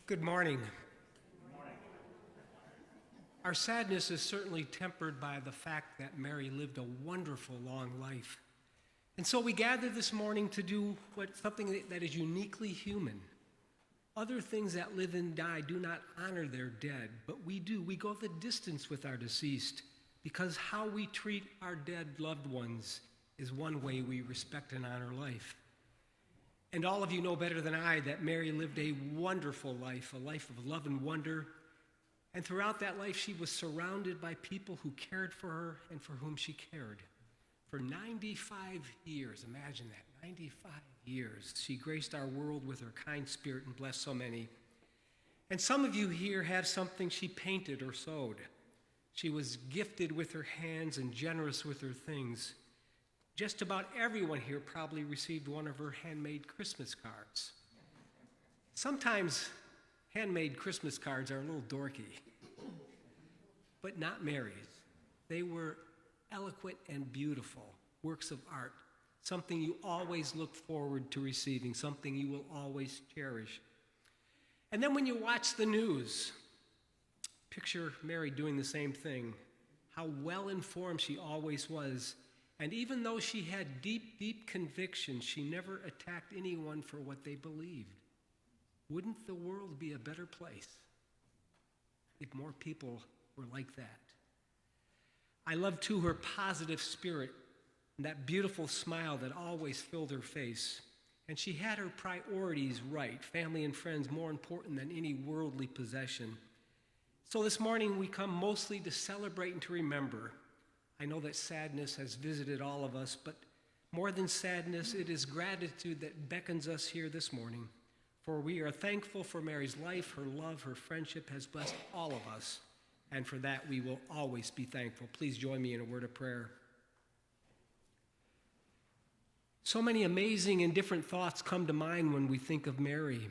Good morning. Our sadness is certainly tempered by the fact that Mary lived a wonderful long life. And so we gather this morning to do something that is uniquely human. Other things that live and die do not honor their dead, but we do. We go the distance with our deceased because how we treat our dead loved ones is one way we respect and honor life. And all of you know better than I that Mary lived a wonderful life, a life of love and wonder. And throughout that life, she was surrounded by people who cared for her and for whom she cared. For 95 years, imagine that, 95 years, she graced our world with her kind spirit and blessed so many. And some of you here have something she painted or sewed. She was gifted with her hands and generous with her things. Just about everyone here probably received one of her handmade Christmas cards. Sometimes handmade Christmas cards are a little dorky, but not Mary's. They were eloquent and beautiful works of art, something you always look forward to receiving, something you will always cherish. And then when you watch the news, picture Mary doing the same thing, how well informed she always was. And even though she had deep, deep conviction, she never attacked anyone for what they believed. Wouldn't the world be a better place if more people were like that? I love, too, her positive spirit and that beautiful smile that always filled her face. And she had her priorities right, family and friends more important than any worldly possession. So this morning we come mostly to celebrate and to remember. I know that sadness has visited all of us, but more than sadness, it is gratitude that beckons us here this morning. For we are thankful for Mary's life, her love, her friendship has blessed all of us. And for that, we will always be thankful. Please join me in a word of prayer. So many amazing and different thoughts come to mind when we think of Mary.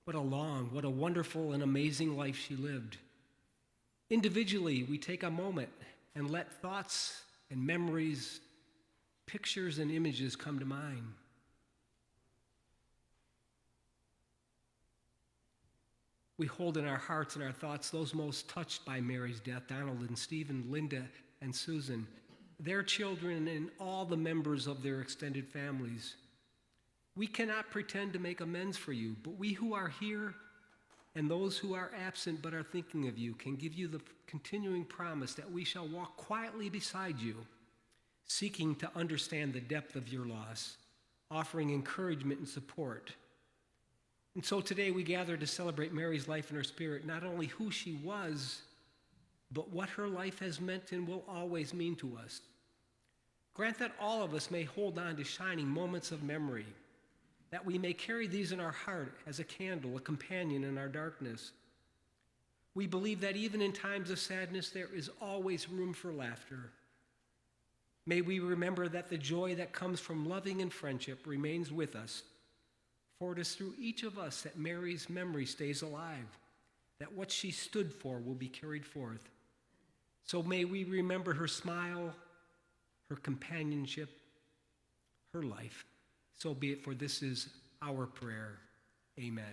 What a wonderful and amazing life she lived. Individually, we take a moment and let thoughts and memories, pictures and images come to mind. We hold in our hearts and our thoughts those most touched by Mary's death, Donald and Stephen, Linda and Susan, their children and all the members of their extended families. We cannot pretend to make amends for you, but we who are here and those who are absent but are thinking of you can give you the continuing promise that we shall walk quietly beside you, seeking to understand the depth of your loss, offering encouragement and support. And so today we gather to celebrate Mary's life and her spirit, not only who she was, but what her life has meant and will always mean to us. Grant that all of us may hold on to shining moments of memory, that we may carry these in our heart as a candle, a companion in our darkness. We believe that even in times of sadness, there is always room for laughter. May we remember that the joy that comes from loving and friendship remains with us, for it is through each of us that Mary's memory stays alive, that what she stood for will be carried forth. So may we remember her smile, her companionship, her life. So be it, for this is our prayer. Amen.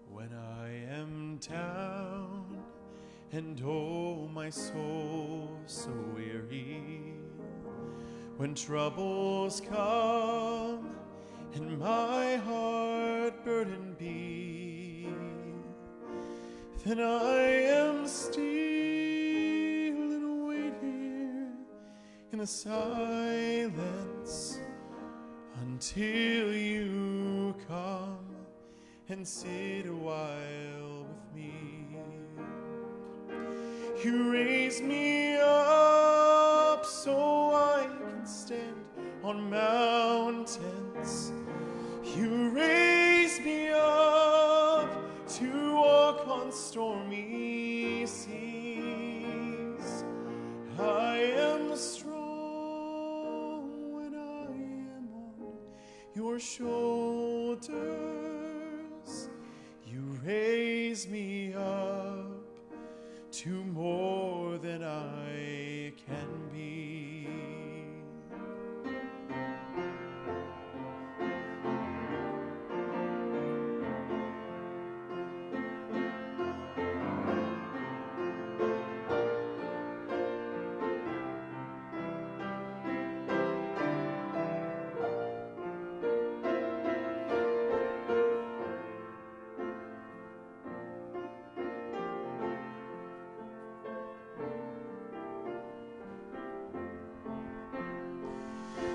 When I am down and oh, my soul so weary, when troubles come and my heart burdened be, then I am still and wait here in the silence until you come and sit a while with me. You raise me up so I can stand on mountains. You raise me up to walk on stormy seas. I am your shoulders. You raise me up to more than I can be.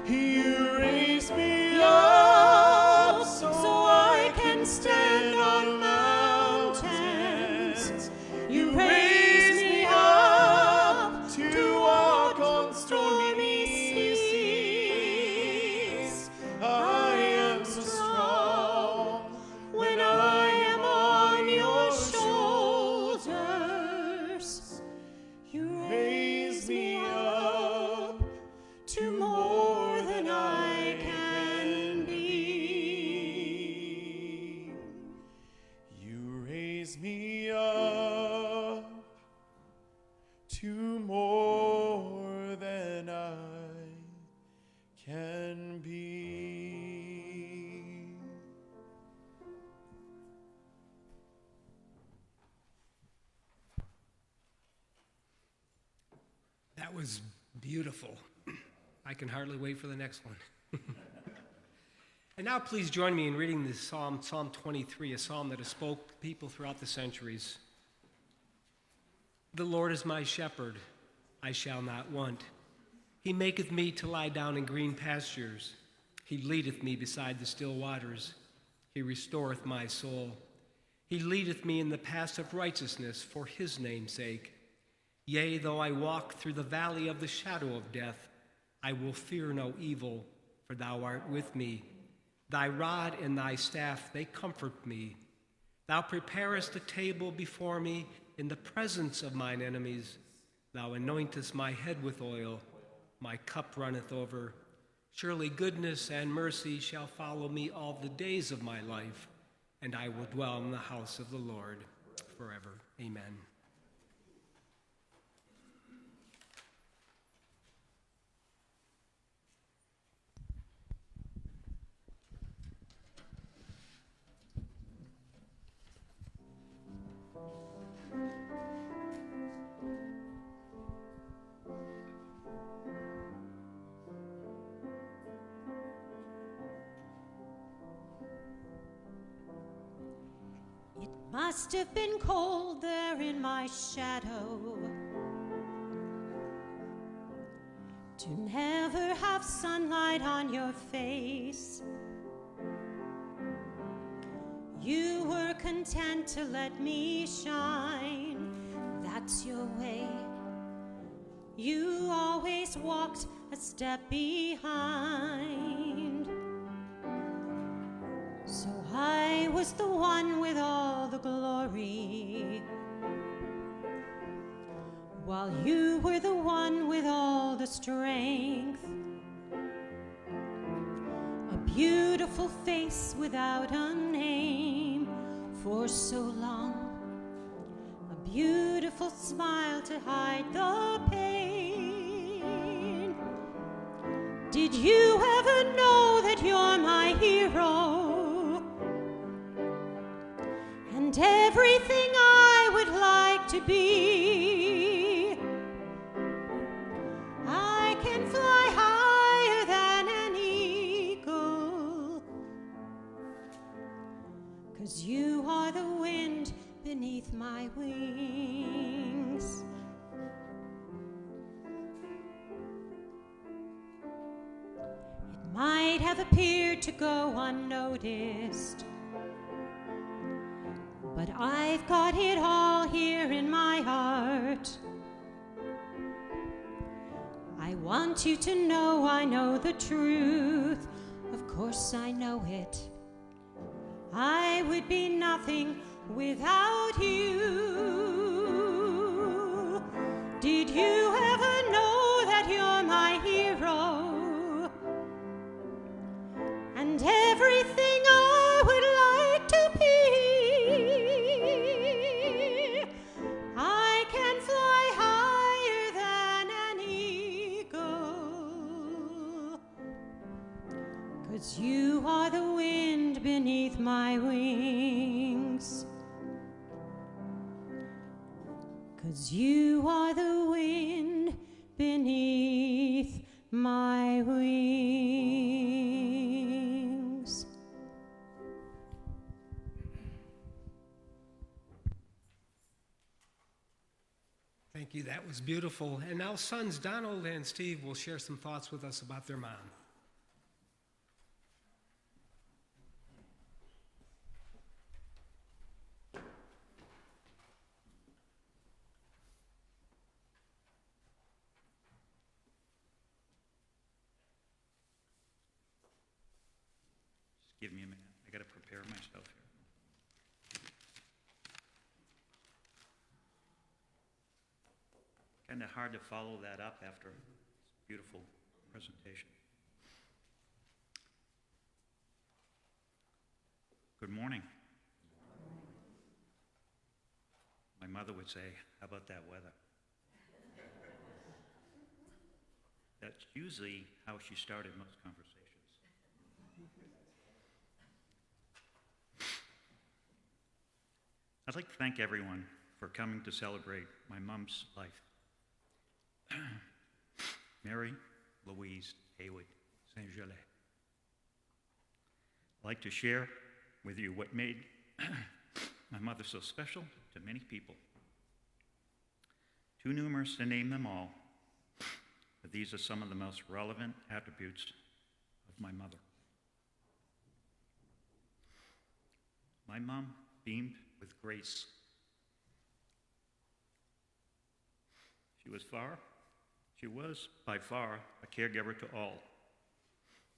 You raise me up so I can stand on mountains. You raise me up to walk on stormy seas. I am so strong when I am on your shoulders. You raise me up to more than I can be. You raise me up to more than I can be. That was beautiful. I can hardly wait for the next one. And now please join me in reading this psalm, Psalm 23, a psalm that has spoke to people throughout the centuries. The Lord is my shepherd, I shall not want. He maketh me to lie down in green pastures. He leadeth me beside the still waters. He restoreth my soul. He leadeth me in the paths of righteousness for his name's sake. Yea, though I walk through the valley of the shadow of death, I will fear no evil, for thou art with me. Thy rod and thy staff, they comfort me. Thou preparest a table before me in the presence of mine enemies. Thou anointest my head with oil. My cup runneth over. Surely goodness and mercy shall follow me all the days of my life, and I will dwell in the house of the Lord forever. Amen. Must have been cold there in my shadow to never have sunlight on your face. You were content to let me shine, that's your way. You always walked a step behind. So I was the one with all the glory, while you were the one with all the strength. A beautiful face without a name for so long, a beautiful smile to hide the pain. Did you ever know that you're my hero? And everything I would like to be. I can fly higher than an eagle, 'cause you are the wind beneath my wings. It might have appeared to go unnoticed, but I've got it all here in my heart. I want you to know I know the truth. Of course I know it. I would be nothing without you. Did you ever know that you're my hero? And 'cause you are the wind beneath my wings. 'Cause you are the wind beneath my wings. Thank you. That was beautiful. And now sons Donald and Steve will share some thoughts with us about their mom. Just give me a minute. I got to prepare myself here. Kind of hard to follow that up after this beautiful presentation. Good morning. My mother would say, "How about that weather?" That's usually how she started most conversations. I'd like to thank everyone for coming to celebrate my mom's life. Mary Louise Haywood Saint Gelais. I'd like to share with you what made my mother so special to many people. Too numerous to name them all, but these are some of the most relevant attributes of my mother. My mom beamed with grace. She was by far a caregiver to all,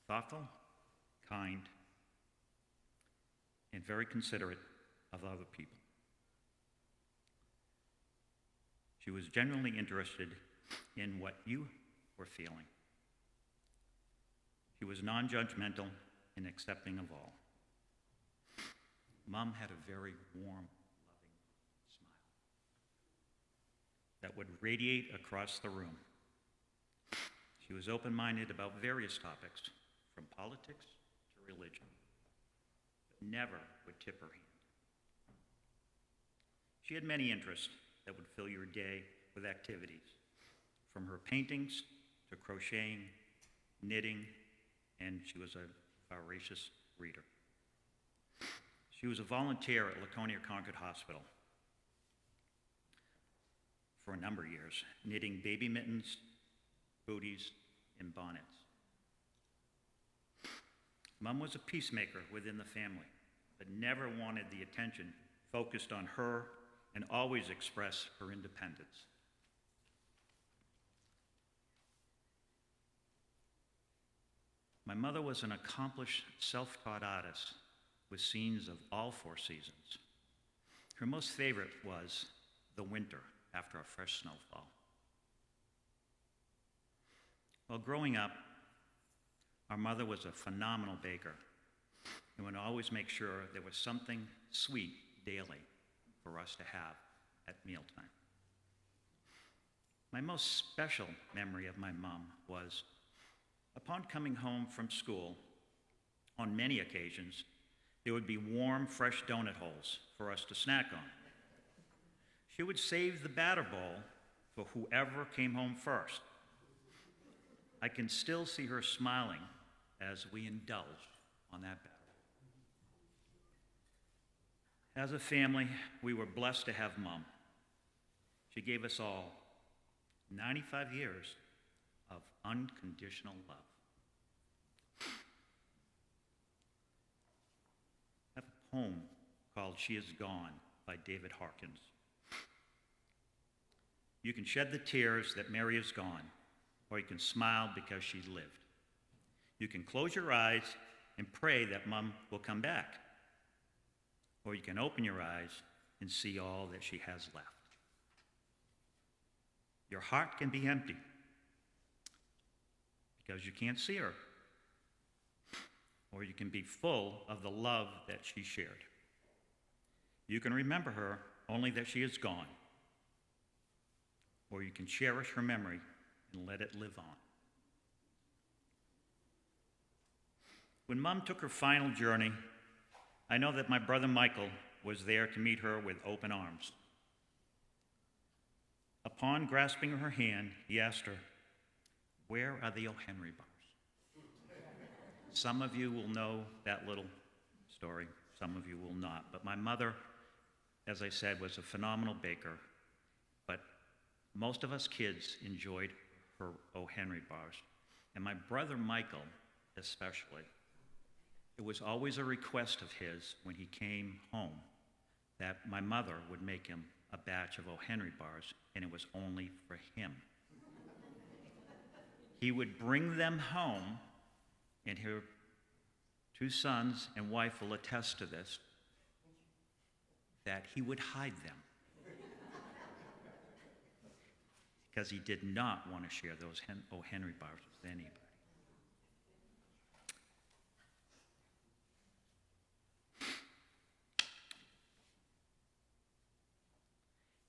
thoughtful, kind, and very considerate of other people. She was genuinely interested in what you were feeling. She was non-judgmental and accepting of all. Mom had a very warm, loving smile that would radiate across the room. She was open-minded about various topics, from politics to religion, but never would tip her hand. She had many interests that would fill your day with activities, from her paintings to crocheting, knitting, and she was a voracious reader. She was a volunteer at Laconia Concord Hospital for a number of years, knitting baby mittens, booties, and bonnets. Mom was a peacemaker within the family, but never wanted the attention focused on her and always expressed her independence. My mother was an accomplished, self-taught artist with scenes of all four seasons. Her most favorite was the winter after a fresh snowfall. While growing up, our mother was a phenomenal baker and would always make sure there was something sweet daily for us to have at mealtime. My most special memory of my mom was, upon coming home from school, on many occasions, there would be warm, fresh donut holes for us to snack on. She would save the batter bowl for whoever came home first. I can still see her smiling as we indulged on that batter. As a family, we were blessed to have Mom. She gave us all 95 years of unconditional love. I have a poem called "She Is Gone" by David Harkins. You can shed the tears that Mary is gone, or you can smile because she lived. You can close your eyes and pray that Mom will come back, or you can open your eyes and see all that she has left. Your heart can be empty because you can't see her, or you can be full of the love that she shared. You can remember her only that she is gone, or you can cherish her memory and let it live on. When Mom took her final journey, I know that my brother Michael was there to meet her with open arms. Upon grasping her hand, he asked her, "Where are the O. Henry bars?" Some of you will know that little story, some of you will not. But my mother, as I said, was a phenomenal baker, but most of us kids enjoyed her O. Henry bars. And my brother Michael, especially, it was always a request of his when he came home that my mother would make him a batch of O. Henry bars, and it was only for him. He would bring them home, and her two sons and wife will attest to this, that he would hide them because he did not want to share those O. Henry bars with anybody.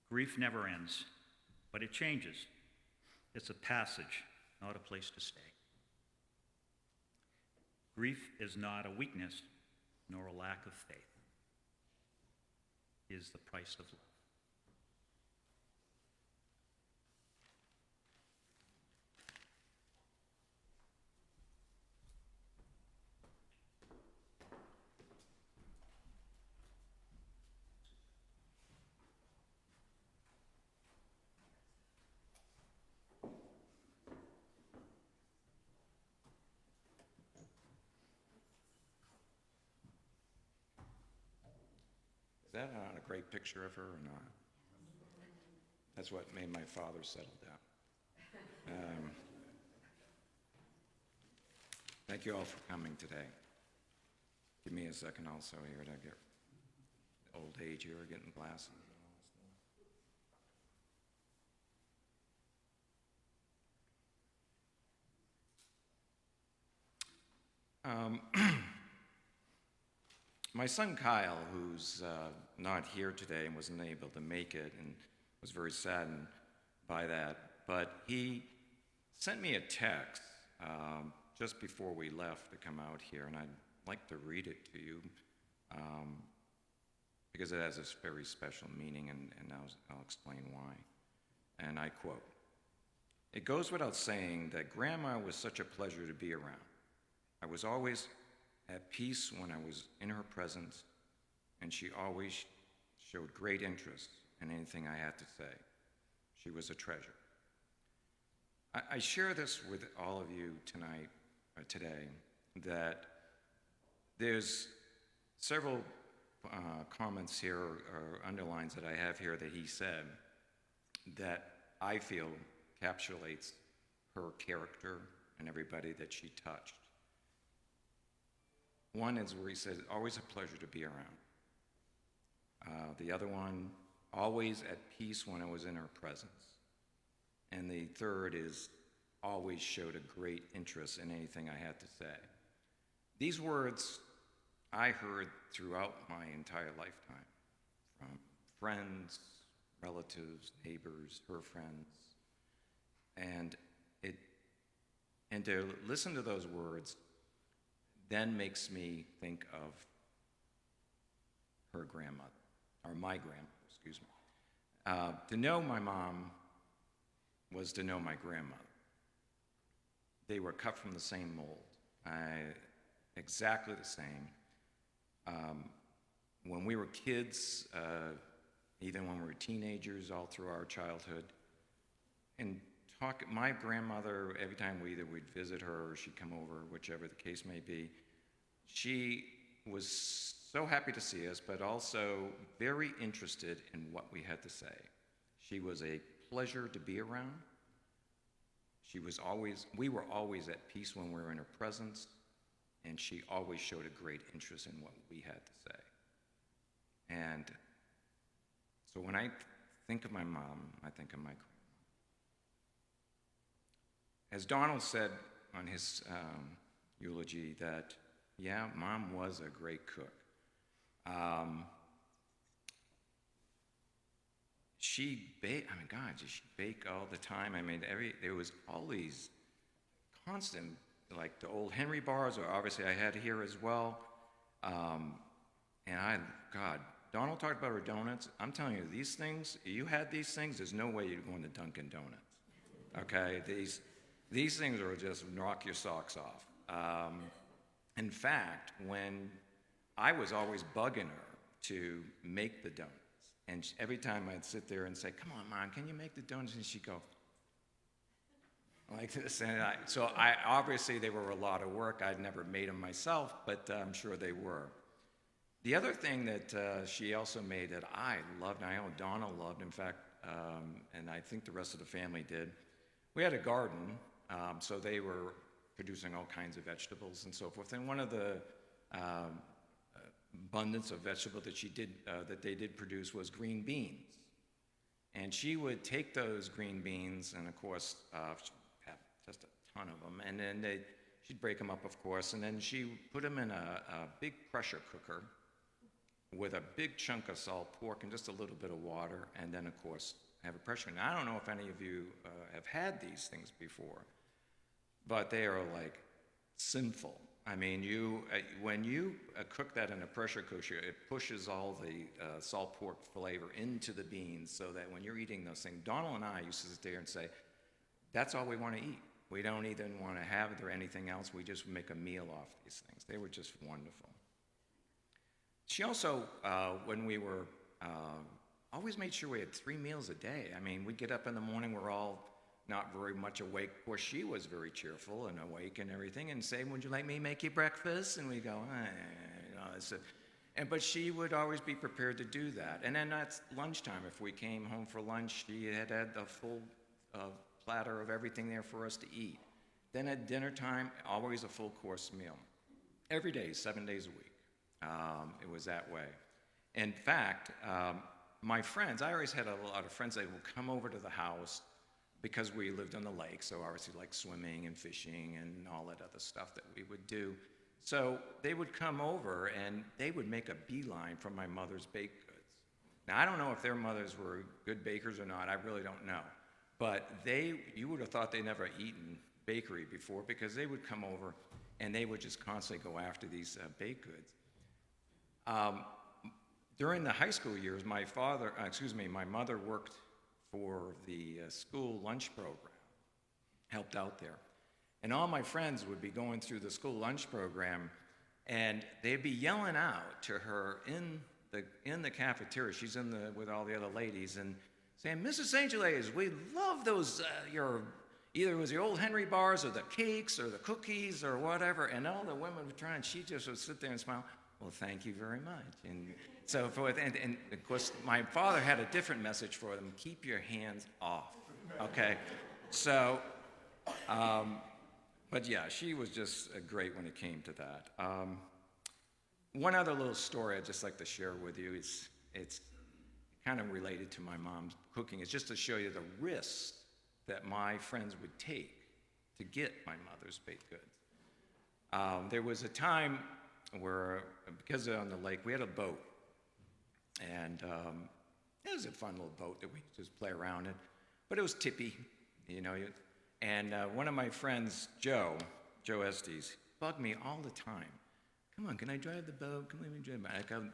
Grief never ends, but it changes. It's a passage, not a place to stay. Grief is not a weakness, nor a lack of faith. It is the price of love. Is that not a great picture of her or not? That's what made my father settle down. Thank you all for coming today. Give me a second also here to get old age here, getting glasses. My son Kyle, who's not here today and wasn't able to make it and was very saddened by that, but he sent me a text just before we left to come out here, and I'd like to read it to you because it has a very special meaning, and I'll explain why. And I quote, "It goes without saying that Grandma was such a pleasure to be around. I was always at peace when I was in her presence, and she always showed great interest in anything I had to say. She was a treasure." I share this with all of you tonight, today, that there's several comments here or underlines that I have here that he said that I feel encapsulates her character and everybody that she touched. One is where he says, "Always a pleasure to be around." The other one, "Always at peace when I was in her presence." And the third is, "Always showed a great interest in anything I had to say." These words I heard throughout my entire lifetime from friends, relatives, neighbors, her friends. And to listen to those words then makes me think of her grandmother, or my grandmother, excuse me. To know my mom was to know my grandmother. They were cut from the same mold, exactly the same. When we were kids, even when we were teenagers, all through our childhood, and my grandmother, every time we'd visit her or she'd come over, whichever the case may be, she was so happy to see us, but also very interested in what we had to say. She was a pleasure to be around. We were always at peace when we were in her presence, and she always showed a great interest in what we had to say. And so when I think of my mom, I think of my grandma. As Donald said on his eulogy, that, yeah, Mom was a great cook. She baked, did she bake all the time? There was always constant like the old Henry bars, or obviously I had here as well. God, Donald talked about her donuts. I'm telling you, these things, you had these things, there's no way you're going to Dunkin' Donuts. Okay, these things are just knock your socks off. In fact, when I was always bugging her to make the donuts, and every time I'd sit there and say, "Come on, Mom, can you make the donuts?" And she'd go like this, and obviously they were a lot of work. I'd never made them myself, but I'm sure they were. The other thing that she also made that I loved, and I know Donna loved, in fact, and I think the rest of the family did, we had a garden, so they were producing all kinds of vegetables and so forth. And one of the abundance of vegetables that they did produce was green beans. And she would take those green beans, and of course, have just a ton of them, and then she'd break them up, of course, and then she put them in a big pressure cooker with a big chunk of salt pork and just a little bit of water, and then, of course, have a pressure. Now, I don't know if any of you have had these things before, but they are like sinful. I mean, when you cook that in a pressure cooker, it pushes all the salt pork flavor into the beans, so that when you're eating those things, Donald and I used to sit there and say, that's all we want to eat. We don't even want to have it or anything else. We just make a meal off these things. They were just wonderful. She also, when we were, always made sure we had 3 meals a day. I mean, we'd get up in the morning, we're all not very much awake. Of course, she was very cheerful and awake and everything, and say, "Would you like me to make you breakfast?" And we go, but she would always be prepared to do that. And then at lunchtime, if we came home for lunch, she had a full platter of everything there for us to eat. Then at dinner time, always a full course meal. Every day, 7 days a week. It was that way. In fact, my friends, I always had a lot of friends that would come over to the house because we lived on the lake, so obviously like swimming and fishing and all that other stuff that we would do. So they would come over and they would make a beeline for my mother's baked goods. Now, I don't know if their mothers were good bakers or not, I really don't know. But you would have thought they never eaten bakery before, because they would come over and they would just constantly go after these baked goods. During the high school years, my mother worked for the school lunch program, helped out there. And all my friends would be going through the school lunch program, and they'd be yelling out to her in the cafeteria. She's with all the other ladies, and saying, "Mrs. Angeles, we love those, either it was the old Henry bars or the cakes or the cookies or whatever." And all the women would try, and she just would sit there and smile. "Well, thank you very much." And so forth. And of course, my father had a different message for them: keep your hands off. Okay? So, but yeah, she was just great when it came to that. One other little story I'd just like to share with you is it's kind of related to my mom's cooking. It's just to show you the risks that my friends would take to get my mother's baked goods. There was a time where, because on the lake, we had a boat. And it was a fun little boat that we just play around in. But it was tippy, And one of my friends, Joe Estes, bugged me all the time. "Come on, can I drive the boat? Come on, let me drive the boat." I go,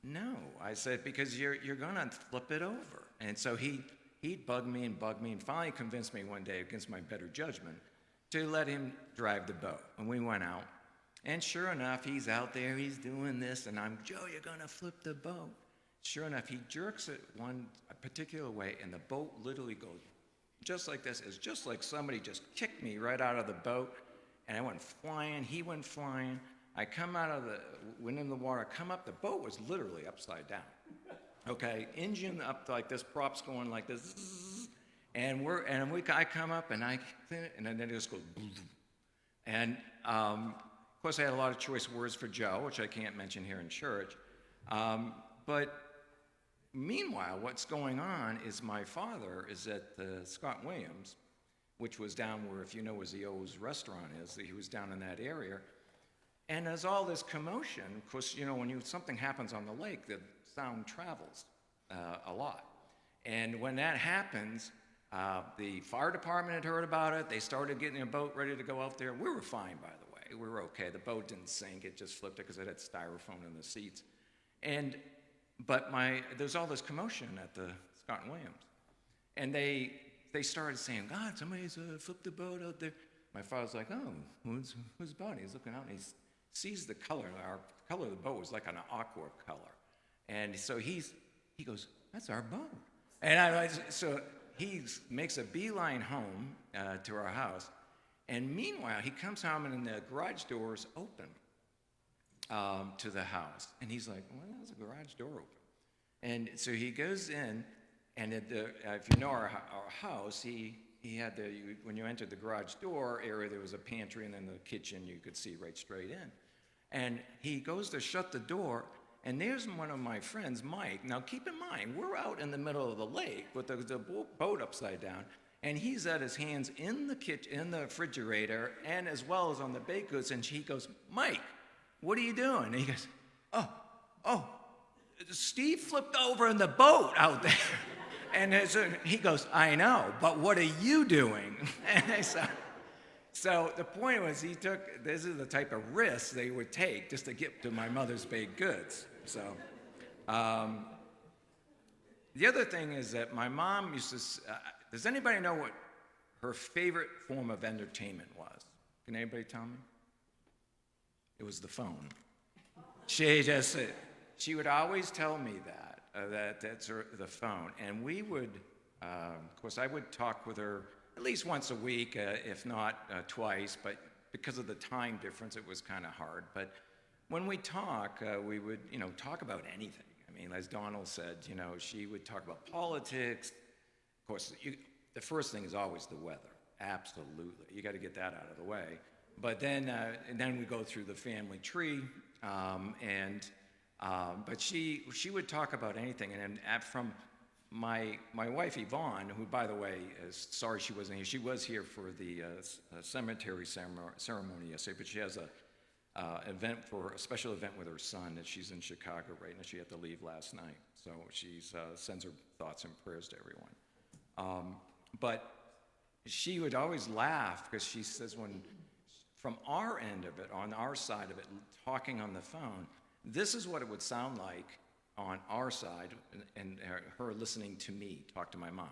"No." I said, "Because you're going to flip it over." And so he'd bug me, and finally convinced me one day, against my better judgment, to let him drive the boat. And we went out. And sure enough, he's out there, he's doing this, and I'm, "Joe, you're going to flip the boat." Sure enough, he jerks it a particular way, and the boat literally goes just like this. It's just like somebody just kicked me right out of the boat, and I went flying, he went flying. I went in the water, I come up, the boat was literally upside down. Okay, engine up like this, props going like this, and I come up, and then it just goes, and of course I had a lot of choice words for Joe, which I can't mention here in church, but meanwhile, what's going on is my father is at the Scott Williams, which was down where, if you know where the O's restaurant is, he was down in that area. And there's all this commotion. Of course, when something happens on the lake, the sound travels a lot. And when that happens, The fire department had heard about it. They started getting a boat ready to go out there. We were fine, by the way. We were okay. The boat didn't sink. It just flipped it because it had styrofoam in the seats. But there's all this commotion at the Scott and Williams. And they started saying, God, somebody's flipped the boat out there. My father's like, oh, whose boat? He's looking out and he sees the color. Our color of the boat was like an aqua color. And so he goes, that's our boat. And so he makes a beeline home to our house. And meanwhile, he comes home and the garage door's open to the house. And he's like, well, there's a garage door open. And so he goes in, and if you know our house, he had when you entered the garage door area, there was a pantry, and then the kitchen you could see right straight in. And he goes to shut the door, and there's one of my friends, Mike. Now keep in mind, we're out in the middle of the lake with the boat upside down, and he's at his hands in the kitchen, in the refrigerator, and as well as on the baked goods. And he goes, Mike, what are you doing? And he goes, oh, Steve flipped over in the boat out there. And he goes, I know, but what are you doing? And so the point was, this is the type of risk they would take just to get to my mother's baked goods. So the other thing is that my mom used to, does anybody know what her favorite form of entertainment was? Can anybody tell me? It was the phone. She would always tell me that's the phone. And we would, of course, I would talk with her at least once a week, if not twice, but because of the time difference, it was kind of hard. But when we talk, we would, talk about anything. I mean, as Donald said, she would talk about politics. Of course, the first thing is always the weather. Absolutely. You got to get that out of the way. But then we go through the family tree, but she would talk about anything. And from my wife Yvonne, who, by the way, is sorry she wasn't here. She was here for the cemetery ceremony yesterday, but she has a special event with her son that she's in Chicago right now. She had to leave last night, so she sends her thoughts and prayers to everyone. But she would always laugh because she says from our end of it, on our side of it, talking on the phone, this is what it would sound like on our side, and her listening to me talk to my mom.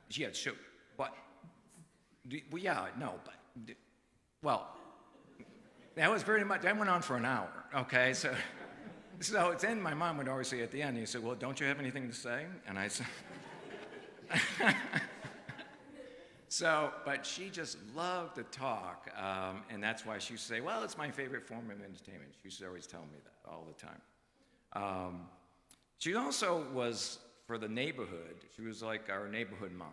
Sure, but, that was pretty much, that went on for an hour, okay? So then my mom would always say at the end, he said, well, don't you have anything to say? And I said, but she just loved to talk, and that's why she used to say, well, it's my favorite form of entertainment. She used to always tell me that all the time. She also was, for the neighborhood, she was like our neighborhood mom,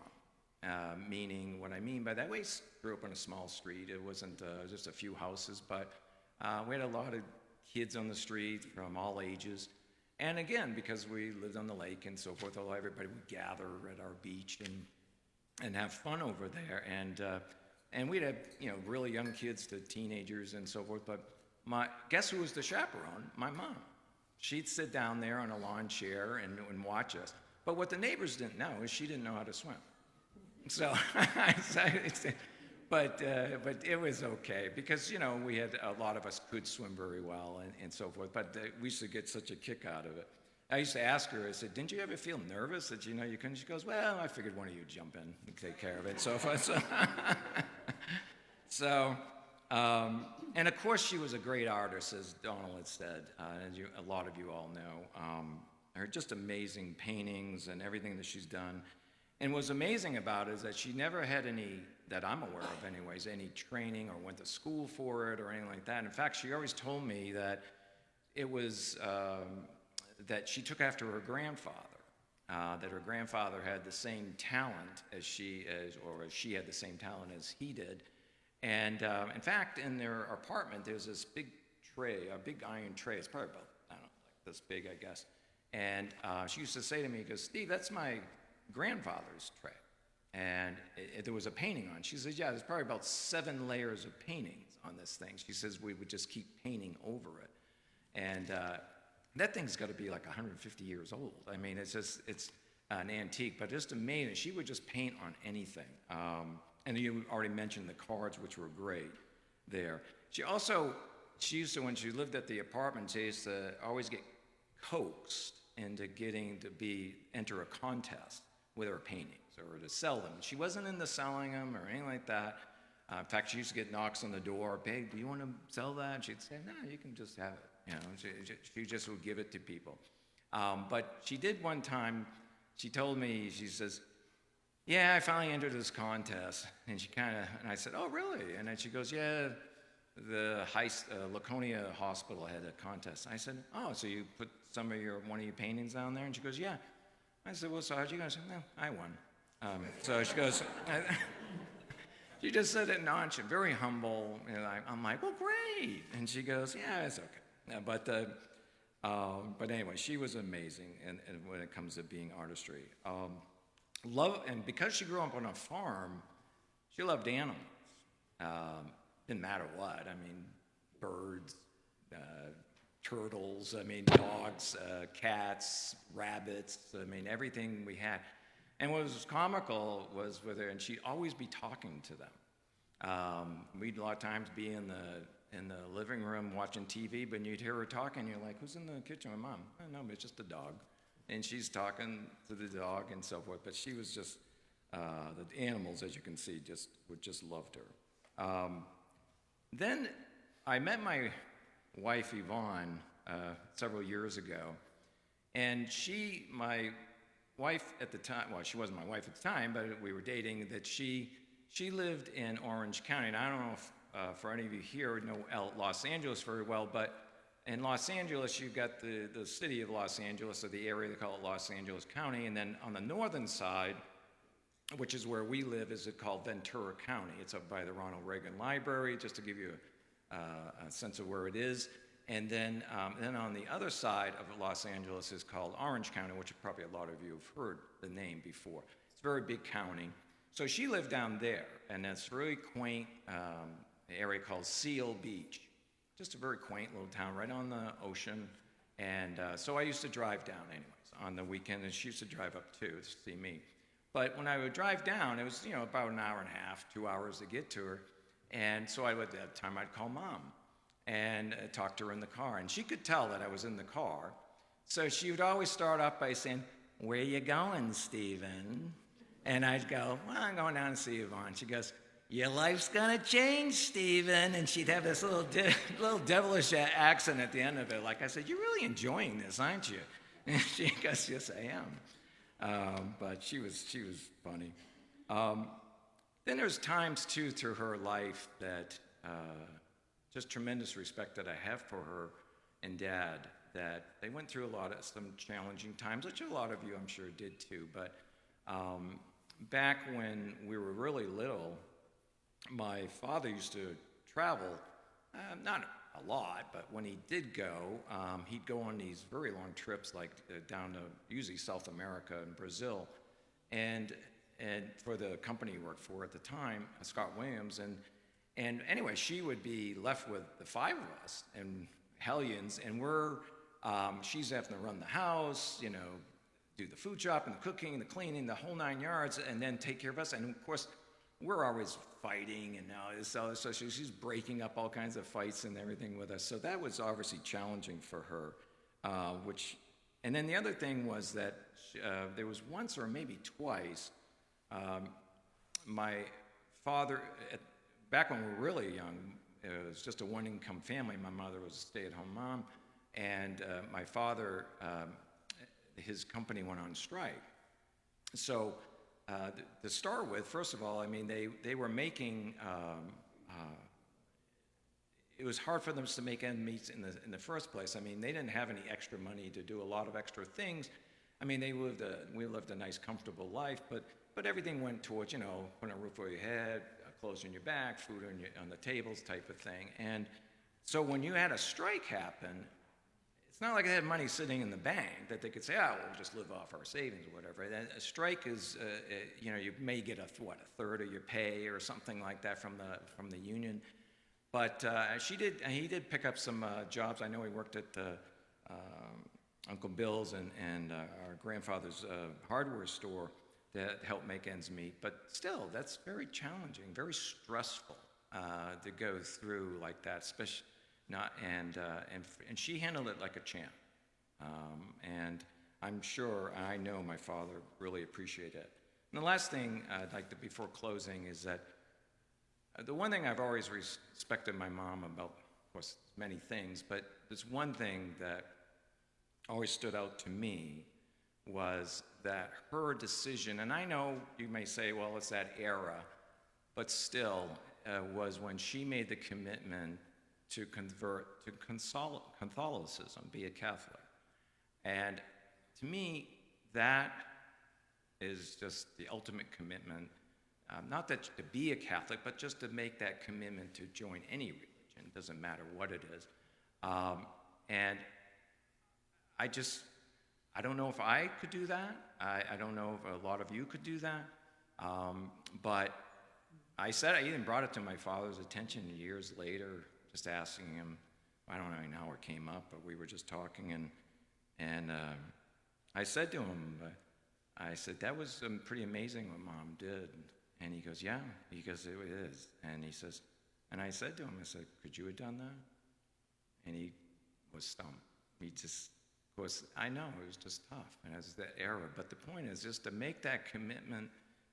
meaning what I mean by that, we grew up on a small street. It wasn't just a few houses, but we had a lot of kids on the street from all ages. And again, because we lived on the lake and so forth, everybody would gather at our beach and have fun over there, and we'd have really young kids to teenagers and so forth. But guess who was the chaperone? My mom. She'd sit down there on a lawn chair and watch us. But what the neighbors didn't know is she didn't know how to swim. So, but it was okay because we had a lot of us could swim very well and so forth. But we used to get such a kick out of it. I used to ask her, I said, didn't you ever feel nervous that you couldn't? She goes, well, I figured one of you jump in and take care of it, so forth. And of course she was a great artist, as Donald had said, as a lot of you all know. Her just amazing paintings and everything that she's done. And what's amazing about it is that she never had any, that I'm aware of anyways, any training or went to school for it or anything like that. In fact, she always told me that it was, that she took after her grandfather, that her grandfather had the same talent as she had the same talent as he did. And in fact, in their apartment, there's this big tray, a big iron tray. It's probably about, I don't know, like this big, I guess. And she used to say to me, goes, Steve, that's my grandfather's tray. And there was a painting on it. She says, yeah, there's probably about 7 layers of paintings on this thing. She says we would just keep painting over it. And That thing's got to be like 150 years old. I mean, it's an antique, but just amazing. She would just paint on anything. And you already mentioned the cards, which were great there. She used to, when she lived at the apartment, she used to always get coaxed into getting to enter a contest with her paintings or to sell them. She wasn't into selling them or anything like that. In fact, she used to get knocks on the door. Babe, do you want to sell that? And she'd say, no, you can just have it. You know, she just would give it to people. But she did one time, she told me, she says, yeah, I finally entered this contest. And I said, oh, really? And then she goes, yeah, the Laconia Hospital had a contest. I said, oh, so you put one of your paintings down there? And she goes, yeah. I said, well, so how'd you go? I said, no, I won. So she goes, she just said it nonchalant, very humble. And I'm like, well, great. And she goes, yeah, it's okay. But anyway, she was amazing and when it comes to being artistry. And because she grew up on a farm, she loved animals. Didn't matter what. I mean, birds, turtles, dogs, cats, rabbits, everything we had. And what was comical was with her, and she'd always be talking to them. We'd a lot of times be in the living room watching TV, but you'd hear her talking, and you're like, who's in the kitchen? My mom. Oh, no, it's just a dog. And she's talking to the dog and so forth, but she was just, the animals, as you can see, just loved her. Then I met my wife, Yvonne, several years ago, and my wife at the time, well, she wasn't my wife at the time, but we were dating, that she lived in Orange County, and I don't know if for any of you here know Los Angeles very well, but in Los Angeles, you've got the city of Los Angeles, or the area they call it Los Angeles County, and then on the northern side, which is where we live, is it called Ventura County. It's up by the Ronald Reagan Library, just to give you a sense of where it is. And then on the other side of Los Angeles is called Orange County, which probably a lot of you have heard the name before. It's a very big county. So she lived down there, and it's a really quaint area called Seal Beach. Just a very quaint little town right on the ocean. And so I used to drive down anyways on the weekend, and she used to drive up too to see me. But when I would drive down, it was about an hour and a half, 2 hours to get to her. And so at that time I'd call Mom and talk to her in the car. And she could tell that I was in the car. So she would always start off by saying, where you going, Stephen? And I'd go, well, I'm going down to see Yvonne. She goes, your life's gonna change, Stephen. And she'd have this little devilish accent at the end of it. Like I said, you're really enjoying this, aren't you? And she goes, yes, I am. But she was funny. Then there's times too through her life that just tremendous respect that I have for her and Dad, that they went through some challenging times, which a lot of you I'm sure did too. But back when we were really little, my father used to travel, not a lot, but when he did go, he'd go on these very long trips, like down to usually South America and Brazil, and for the company he worked for at the time, Scott Williams, and anyway, she would be left with the five of us and hellions, and she's having to run the house, do the food shopping, the cooking, the cleaning, the whole 9 yards, and then take care of us, and of course, we're always fighting, and now so she's breaking up all kinds of fights and everything with us. So that was obviously challenging for her. And then the other thing was that there was once or maybe twice, my father, back when we were really young, it was just a one-income family. My mother was a stay-at-home mom, and my father, his company went on strike. So to start with, first of all, they were making, it was hard for them to make ends meet in the first place. They didn't have any extra money to do a lot of extra things. We lived a nice, comfortable life, but everything went towards, putting a roof over your head, clothes on your back, food on the tables type of thing. And so when you had a strike happen, it's not like they had money sitting in the bank that they could say, we'll just live off our savings or whatever. And a strike is, you may get a third of your pay or something like that from the union. But he did pick up some jobs. I know he worked at Uncle Bill's and our grandfather's hardware store that helped make ends meet. But still, that's very challenging, very stressful to go through like that. Especially not and she handled it like a champ. And I'm sure, I know my father really appreciated it. And the last thing I'd like to, before closing, is that the one thing I've always respected my mom about, of course, many things, but there's one thing that always stood out to me was that her decision, and I know you may say, well, it's that era, but still was when she made the commitment to convert to Catholicism, be a Catholic. And to me, that is just the ultimate commitment, not that to be a Catholic, but just to make that commitment to join any religion, doesn't matter what it is. And I don't know if I could do that. I don't know if a lot of you could do that. But I even brought it to my father's attention years later, just asking him. I don't know how it came up, but we were just talking, and I said to him, I said, that was pretty amazing what Mom did. And he goes, yeah, because it is. And he says, and I said to him, I said, could you have done that? And he was stumped. He just, of course, I know it was just tough, and it was that era. But the point is just to make that commitment,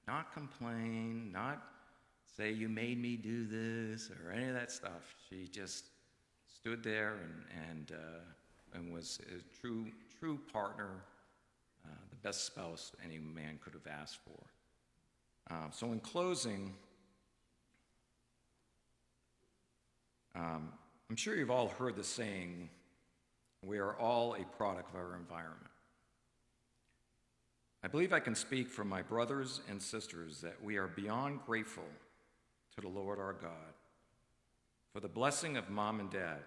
not complain, not say you made me do this or any of that stuff. She just stood there and was a true partner, the best spouse any man could have asked for. So in closing, I'm sure you've all heard the saying, we are all a product of our environment. I believe I can speak for my brothers and sisters that we are beyond grateful to the Lord our God for the blessing of Mom and Dad.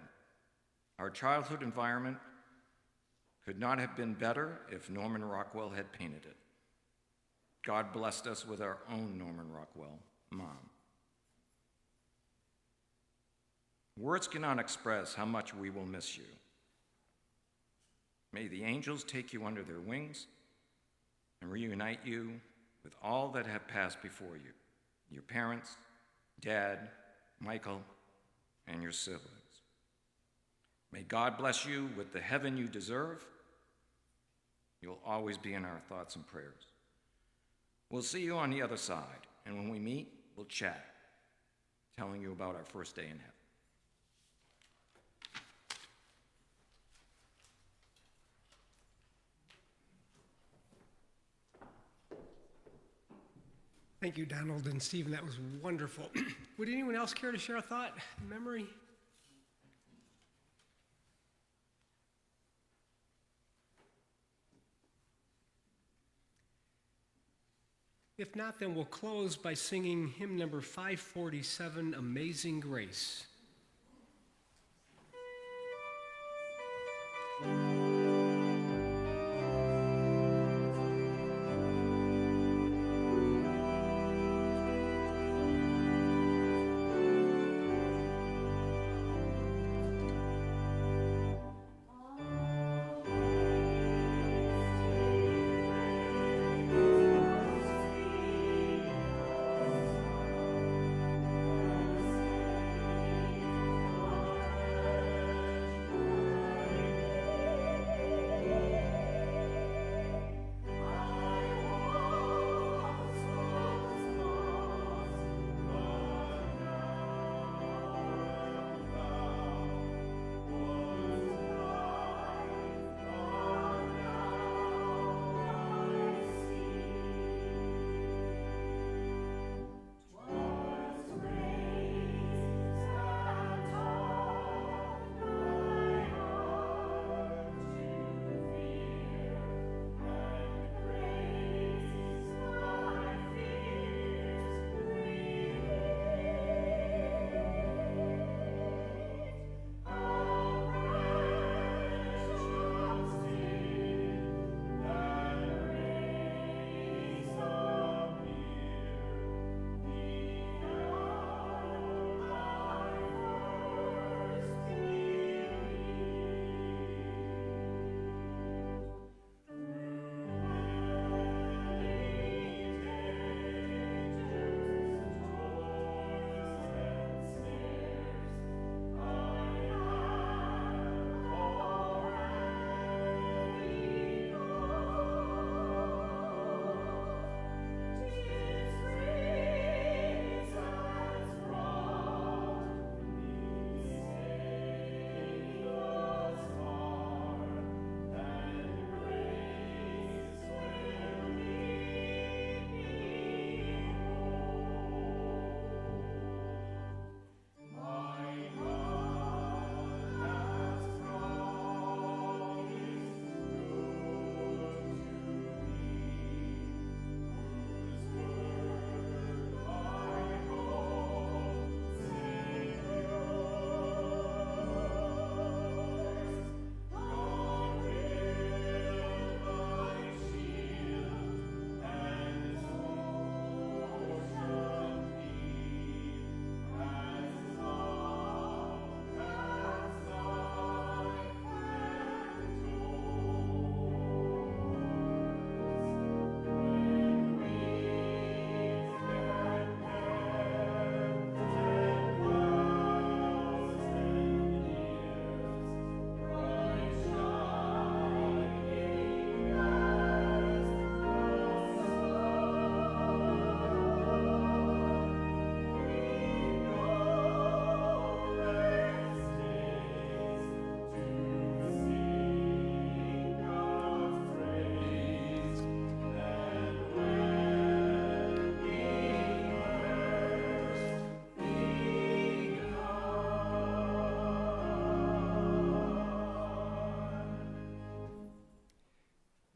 Our childhood environment could not have been better if Norman Rockwell had painted it. God blessed us with our own Norman Rockwell, Mom. Words cannot express how much we will miss you. May the angels take you under their wings and reunite you with all that have passed before you, your parents, Dad, Michael, and your siblings. May God bless you with the heaven you deserve. You'll always be in our thoughts and prayers. We'll see you on the other side, and when we meet, we'll chat, telling you about our first day in heaven. Thank you, Donald and Stephen. That was wonderful. Would anyone else care to share a thought, memory? If not, then we'll close by singing hymn number 547, Amazing Grace.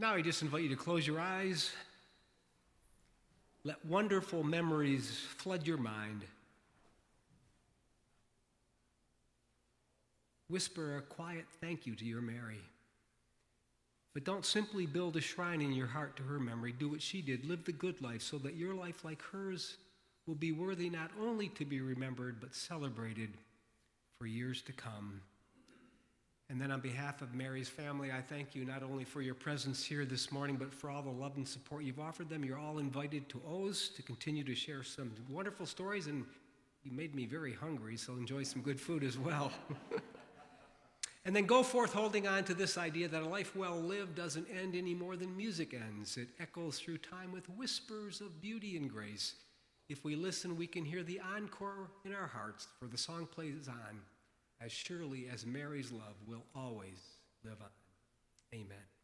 Now I just invite you to close your eyes. Let wonderful memories flood your mind. Whisper a quiet thank you to your Mary. But don't simply build a shrine in your heart to her memory. Do what she did. Live the good life so that your life, like hers, will be worthy not only to be remembered, but celebrated for years to come. And then on behalf of Mary's family, I thank you not only for your presence here this morning, but for all the love and support you've offered them. You're all invited to O's to continue to share some wonderful stories, and you made me very hungry, so enjoy some good food as well. And then go forth holding on to this idea that a life well lived doesn't end any more than music ends. It echoes through time with whispers of beauty and grace. If we listen, we can hear the encore in our hearts, for the song plays on as surely as Mary's love will always live on. Amen.